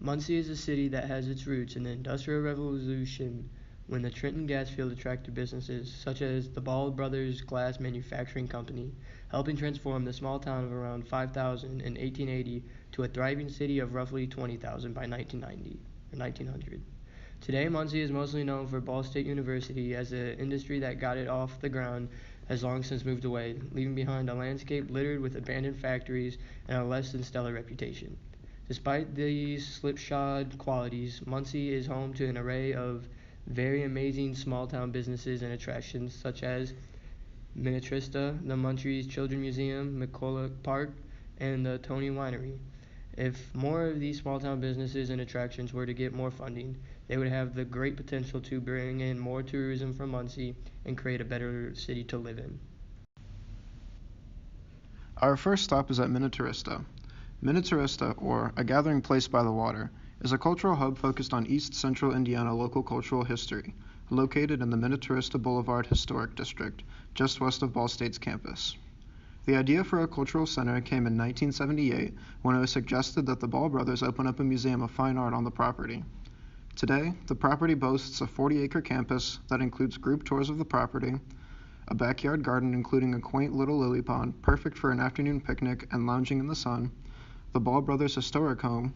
Muncie is a city that has its roots in the Industrial Revolution when the Trenton gas field attracted businesses such as the Ball Brothers Glass Manufacturing Company, helping transform the small town of around 5,000 in 1880 to a thriving city of roughly 20,000 by 1990 or 1900. Today, Muncie is mostly known for Ball State University, as the industry that got it off the ground has long since moved away, leaving behind a landscape littered with abandoned factories and a less than stellar reputation. Despite these slipshod qualities, Muncie is home to an array of very amazing small town businesses and attractions such as Minnetrista, the Muncie Children's Museum, McCulloch Park, and the Tony Winery. If more of these small town businesses and attractions were to get more funding, they would have the great potential to bring in more tourism from Muncie and create a better city to live in. Our first stop is at Minnetrista. Minnetrista, or A Gathering Place by the Water, is a cultural hub focused on East Central Indiana local cultural history, located in the Minnetrista Boulevard Historic District, just west of Ball State's campus. The idea for a cultural center came in 1978 when it was suggested that the Ball brothers open up a museum of fine art on the property. Today, the property boasts a 40-acre campus that includes group tours of the property, a backyard garden including a quaint little lily pond perfect for an afternoon picnic and lounging in the sun, the Ball brothers' historic home,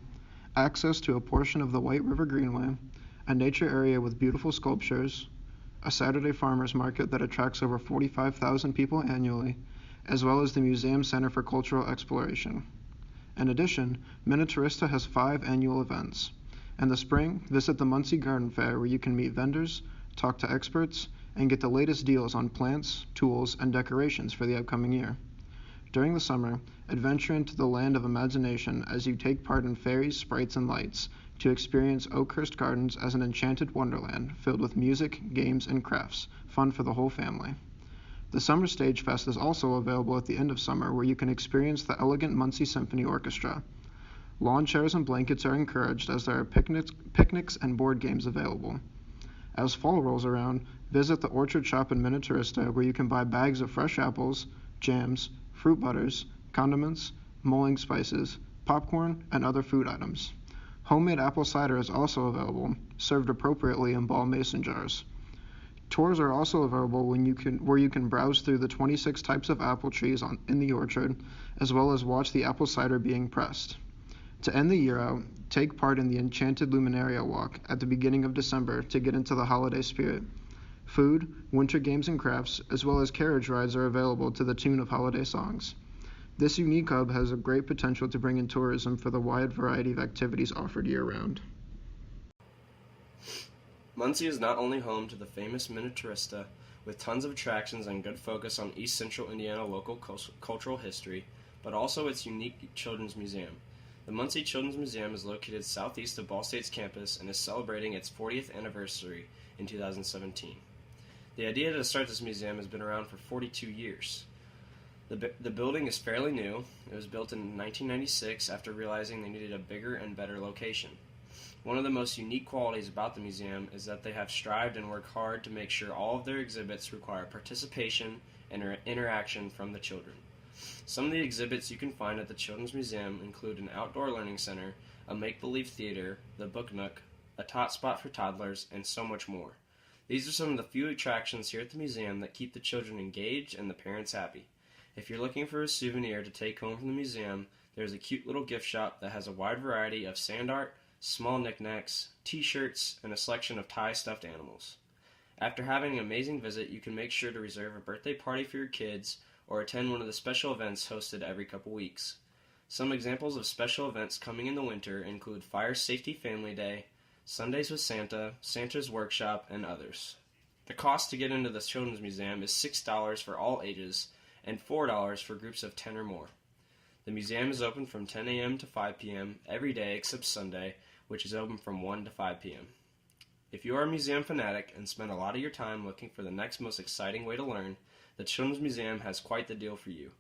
access to a portion of the White River Greenway, a nature area with beautiful sculptures, a Saturday farmers market that attracts over 45,000 people annually, as well as the Museum Center for Cultural Exploration. In addition, Minnetrista has 5 annual events. In the spring, visit the Muncie Garden Fair where you can meet vendors, talk to experts, and get the latest deals on plants, tools, and decorations for the upcoming year. During the summer, adventure into the land of imagination as you take part in fairies, sprites, and lights to experience Oakhurst Gardens as an enchanted wonderland filled with music, games, and crafts, fun for the whole family. The Summer Stage Fest is also available at the end of summer where you can experience the elegant Muncie Symphony Orchestra. Lawn chairs and blankets are encouraged as there are picnics and board games available. As fall rolls around, visit the Orchard Shop in Minnetrista where you can buy bags of fresh apples, jams, fruit butters, condiments, mulling spices, popcorn, and other food items. Homemade apple cider is also available, served appropriately in ball mason jars. Tours are also available where you can browse through the 26 types of apple trees in the orchard, as well as watch the apple cider being pressed. To end the year out, take part in the Enchanted Luminaria Walk at the beginning of December to get into the holiday spirit. Food, winter games and crafts, as well as carriage rides are available to the tune of holiday songs. This unique hub has a great potential to bring in tourism for the wide variety of activities offered year-round. Muncie is not only home to the famous Minnetrista, with tons of attractions and good focus on East Central Indiana local cultural history, but also its unique Children's Museum. The Muncie Children's Museum is located southeast of Ball State's campus and is celebrating its 40th anniversary in 2017. The idea to start this museum has been around for 42 years. The building is fairly new. It was built in 1996 after realizing they needed a bigger and better location. One of the most unique qualities about the museum is that they have strived and worked hard to make sure all of their exhibits require participation and interaction from the children. Some of the exhibits you can find at the Children's Museum include an outdoor learning center, a make-believe theater, the Book Nook, a tot spot for toddlers, and so much more. These are some of the few attractions here at the museum that keep the children engaged and the parents happy. If you're looking for a souvenir to take home from the museum, there's a cute little gift shop that has a wide variety of sand art, small knickknacks, t-shirts, and a selection of Thai stuffed animals. After having an amazing visit, you can make sure to reserve a birthday party for your kids or attend one of the special events hosted every couple weeks. Some examples of special events coming in the winter include Fire Safety Family Day, Sundays with Santa, Santa's Workshop, and others. The cost to get into the Children's Museum is $6 for all ages and $4 for groups of 10 or more. The museum is open from 10 a.m. to 5 p.m. every day except Sunday, which is open from 1 to 5 p.m. If you are a museum fanatic and spend a lot of your time looking for the next most exciting way to learn, the Children's Museum has quite the deal for you.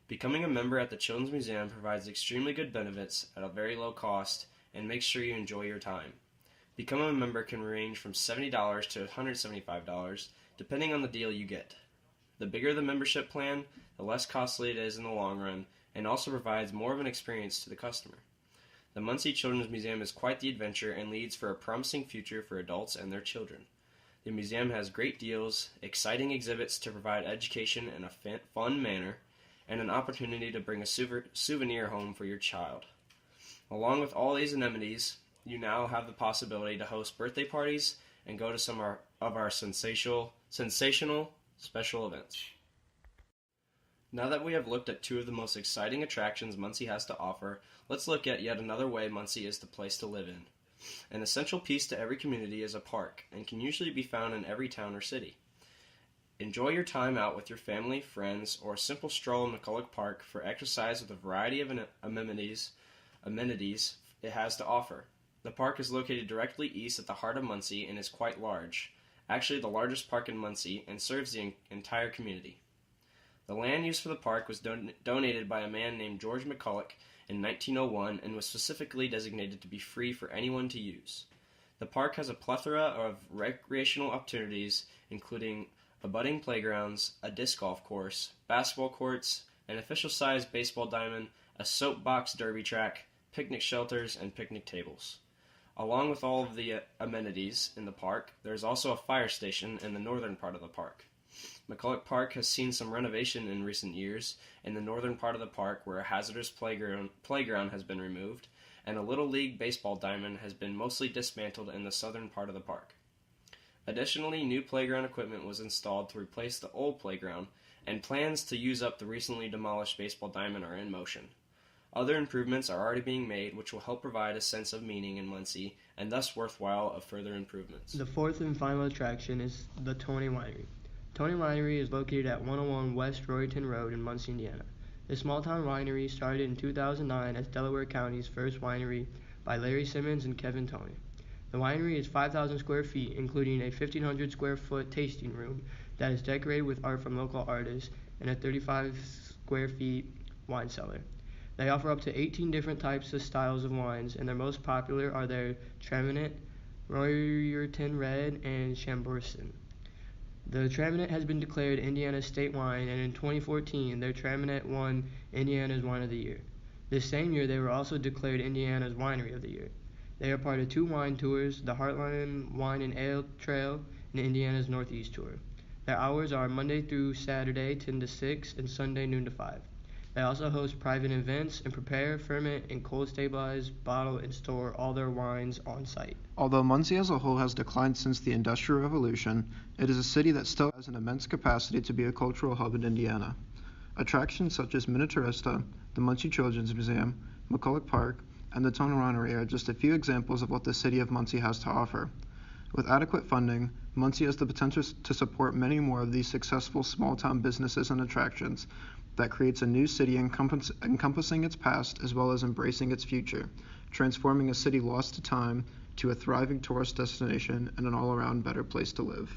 Becoming a member at the Children's Museum provides extremely good benefits at a very low cost and makes sure you enjoy your time. Becoming a member can range from $70 to $175, depending on the deal you get. The bigger the membership plan, the less costly it is in the long run, and also provides more of an experience to the customer. The Muncie Children's Museum is quite the adventure and leads for a promising future for adults and their children. The museum has great deals, exciting exhibits to provide education in a fun manner, and an opportunity to bring a souvenir home for your child. Along with all these amenities, you now have the possibility to host birthday parties and go to some of our sensational special events. Now that we have looked at two of the most exciting attractions Muncie has to offer, let's look at yet another way Muncie is the place to live in. An essential piece to every community is a park, and can usually be found in every town or city. Enjoy your time out with your family, friends, or a simple stroll in McCulloch Park for exercise with a variety of amenities it has to offer. The park is located directly east at the heart of Muncie and is quite large, actually the largest park in Muncie, and serves the entire community. The land used for the park was donated by a man named George McCulloch in 1901 and was specifically designated to be free for anyone to use. The park has a plethora of recreational opportunities, including abutting playgrounds, a disc golf course, basketball courts, an official-sized baseball diamond, a soapbox derby track, picnic shelters, and picnic tables. Along with all of the amenities in the park, there is also a fire station in the northern part of the park. McCulloch Park has seen some renovation in recent years in the northern part of the park, where a hazardous playground has been removed, and a Little League baseball diamond has been mostly dismantled in the southern part of the park. Additionally, new playground equipment was installed to replace the old playground, and plans to use up the recently demolished baseball diamond are in motion. Other improvements are already being made, which will help provide a sense of meaning in Muncie, and thus worthwhile of further improvements. The fourth and final attraction is the Tony Winery. Tony Winery is located at 101 West Royalton Road in Muncie, Indiana. This small-town winery started in 2009 as Delaware County's first winery by Larry Simmons and Kevin Tony. The winery is 5,000 square feet, including a 1,500 square foot tasting room that is decorated with art from local artists, and a 35 square feet wine cellar. They offer up to 18 different types of styles of wines, and their most popular are their Traminette, Royalton Red, and Chambourcin. The Traminette has been declared Indiana's state wine, and in 2014, their Traminette won Indiana's Wine of the Year. This same year, they were also declared Indiana's Winery of the Year. They are part of two wine tours, the Heartland Wine and Ale Trail and Indiana's Northeast Tour. Their hours are Monday through Saturday, 10 to 6, and Sunday, noon to 5. They also host private events and prepare, ferment, and cold stabilize, bottle, and store all their wines on site. Although Muncie as a whole has declined since the Industrial Revolution, it is a city that still has an immense capacity to be a cultural hub in Indiana. Attractions such as Miniaturista, the Muncie Children's Museum, McCulloch Park, and the Tony Winery are just a few examples of what the city of Muncie has to offer. With adequate funding, Muncie has the potential to support many more of these successful small-town businesses and attractions that creates a new city encompassing its past as well as embracing its future, transforming a city lost to time to a thriving tourist destination and an all-around better place to live.